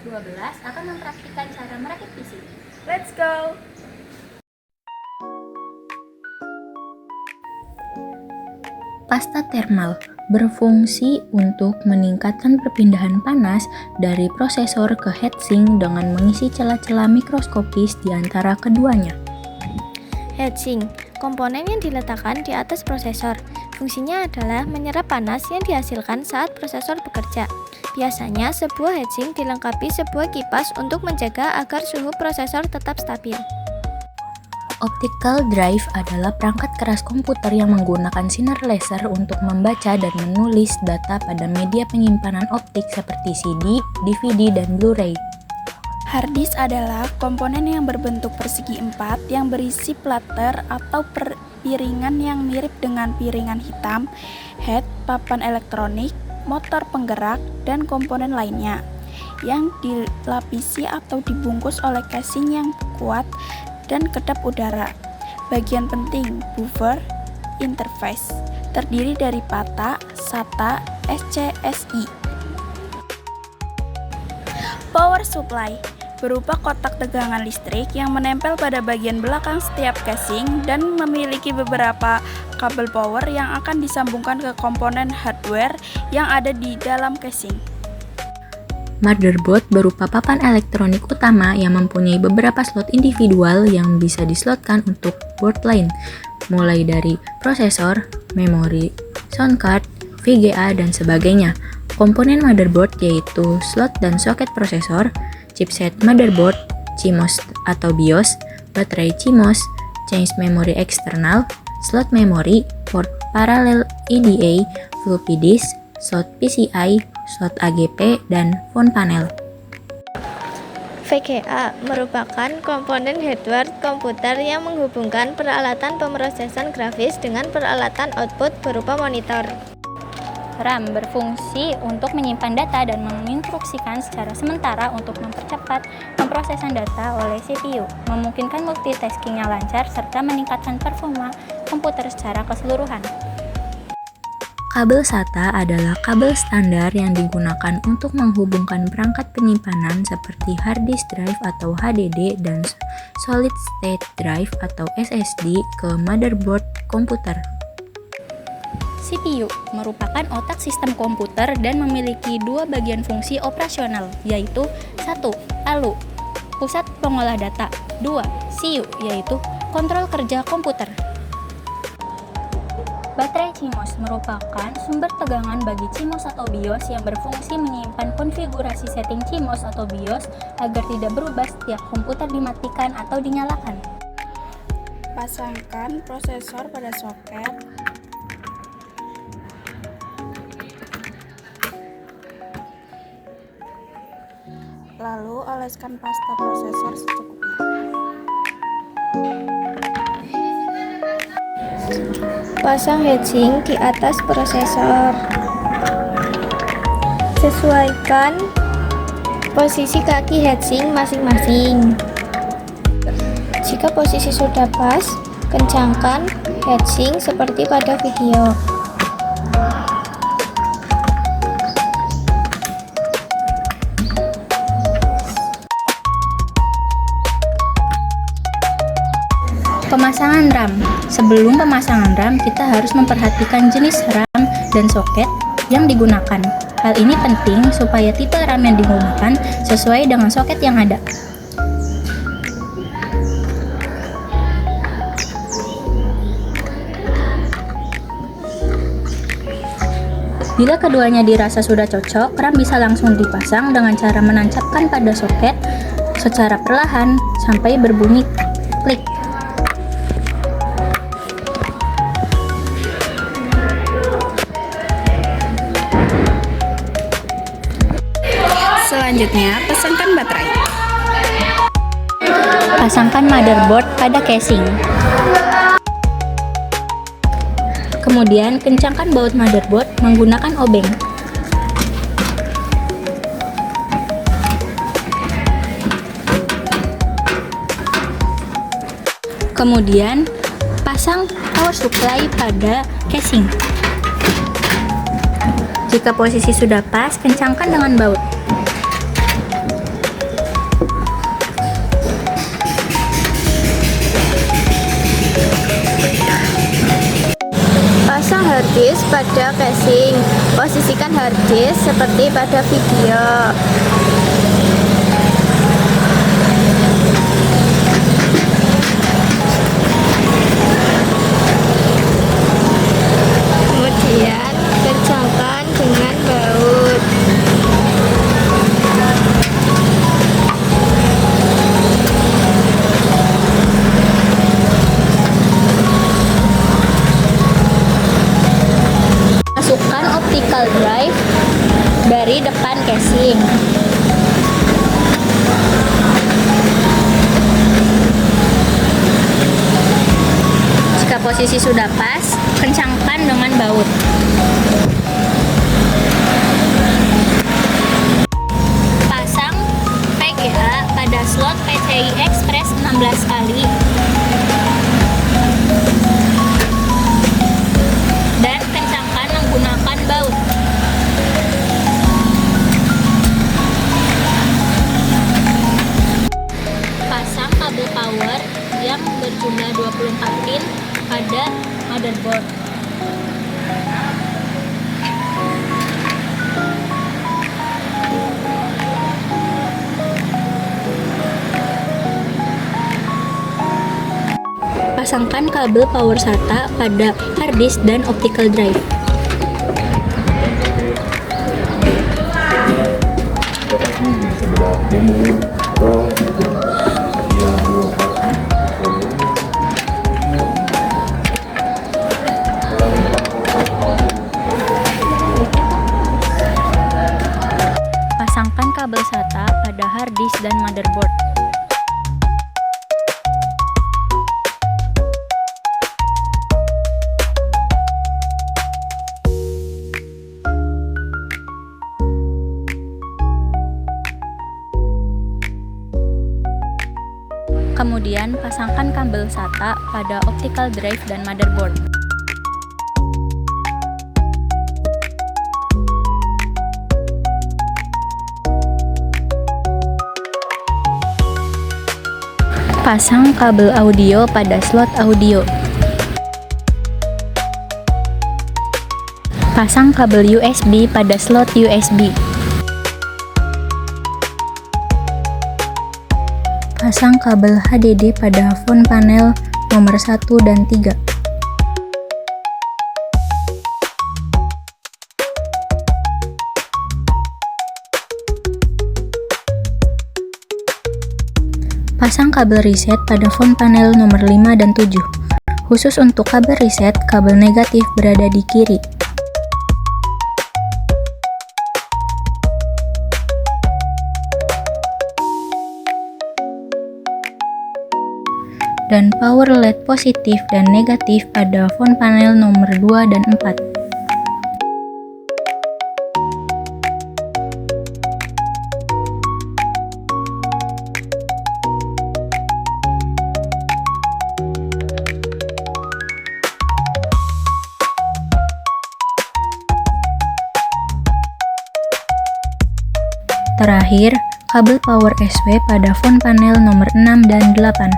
12 akan mempraktikkan cara merakit PC. Let's go! Pasta thermal berfungsi untuk meningkatkan perpindahan panas dari prosesor ke heatsink dengan mengisi celah-celah mikroskopis di antara keduanya. Heatsink, komponen yang diletakkan di atas prosesor. Fungsinya adalah menyerap panas yang dihasilkan saat prosesor bekerja. Biasanya, sebuah heatsink dilengkapi sebuah kipas untuk menjaga agar suhu prosesor tetap stabil. Optical drive adalah perangkat keras komputer yang menggunakan sinar laser untuk membaca dan menulis data pada media penyimpanan optik seperti CD, DVD, dan Blu-ray. Hard disk adalah komponen yang berbentuk persegi 4 yang berisi platter atau piringan yang mirip dengan piringan hitam, head, papan elektronik, motor penggerak, dan komponen lainnya yang dilapisi atau dibungkus oleh casing yang kuat dan kedap udara. Bagian penting, buffer interface, terdiri dari PATA, SATA, SCSI. Power supply berupa kotak tegangan listrik yang menempel pada bagian belakang setiap casing dan memiliki beberapa kabel power yang akan disambungkan ke komponen hardware yang ada di dalam casing. Motherboard berupa papan elektronik utama yang mempunyai beberapa slot individual yang bisa dislotkan untuk board lain, mulai dari prosesor, memori, sound card, VGA, dan sebagainya. Komponen motherboard yaitu slot dan soket prosesor, chipset motherboard, CMOS atau BIOS, baterai CMOS, change memory eksternal, slot memori, port parallel EDA, floppy disk, slot PCI, slot AGP, dan phone panel. VGA merupakan komponen hardware komputer yang menghubungkan peralatan pemrosesan grafis dengan peralatan output berupa monitor. RAM berfungsi untuk menyimpan data dan menginstruksikan secara sementara untuk mempercepat pemrosesan data oleh CPU, memungkinkan multitasking yang lancar, serta meningkatkan performa komputer secara keseluruhan. Kabel SATA adalah kabel standar yang digunakan untuk menghubungkan perangkat penyimpanan seperti hard disk drive atau HDD dan solid state drive atau SSD ke motherboard komputer. CPU merupakan otak sistem komputer dan memiliki dua bagian fungsi operasional, yaitu 1. ALU, pusat pengolah data, 2. CU, yaitu kontrol kerja komputer. Baterai CMOS merupakan sumber tegangan bagi CMOS atau BIOS yang berfungsi menyimpan konfigurasi setting CMOS atau BIOS agar tidak berubah setiap komputer dimatikan atau dinyalakan. Pasangkan prosesor pada soket. Lalu oleskan pasta prosesor secukupnya. Pasang heatsink di atas prosesor. Sesuaikan posisi kaki heatsink masing-masing. Jika posisi sudah pas, kencangkan heatsink seperti pada video. Pemasangan RAM. Sebelum pemasangan RAM, kita harus memperhatikan jenis RAM dan soket yang digunakan. Hal ini penting supaya tipe RAM yang digunakan sesuai dengan soket yang ada. Bila keduanya dirasa sudah cocok, RAM bisa langsung dipasang dengan cara menancapkan pada soket secara perlahan sampai berbunyi klik. Selanjutnya, pasangkan baterai. Pasangkan motherboard pada casing. Kemudian, kencangkan baut motherboard menggunakan obeng. Kemudian, pasang power supply pada casing. Jika posisi sudah pas, kencangkan dengan baut. harddisk pada casing. Posisikan harddisk seperti pada video. Kemudian kencangkan dengan baut. Masukkan optical drive dari depan casing. Jika posisi sudah pas, kencangkan dengan baut. Pasang VGA pada slot PCI Express 16 kali. Dan kencangkan menggunakan baut. Pasang kabel power yang berjumlah 24 pin pada motherboard. Pasangkan kabel power SATA pada hard disk dan optical drive. Pasangkan kabel SATA pada hard disk dan motherboard. Kemudian pasangkan kabel SATA pada optical drive dan motherboard. Pasang kabel audio pada slot audio. Pasang kabel USB pada slot USB. Pasang kabel HDD pada phone panel nomor 1 dan 3. Pasang kabel reset pada phone panel nomor 5 dan 7. Khusus untuk kabel reset, kabel negatif berada di kiri. Dan power LED positif dan negatif pada phone panel nomor 2 dan 4. Terakhir, kabel power SW pada phone panel nomor 6 dan 8.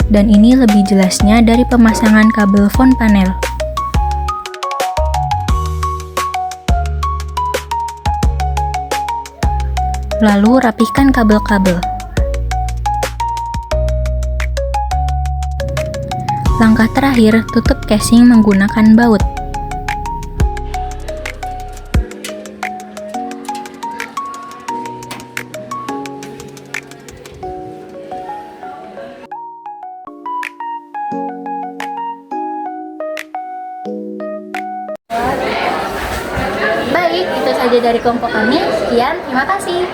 Dan ini lebih jelasnya dari pemasangan kabel phone panel. Lalu rapihkan kabel-kabel. Langkah terakhir, tutup casing menggunakan baut. Baik, itu saja dari kelompok kami. Sekian, terima kasih.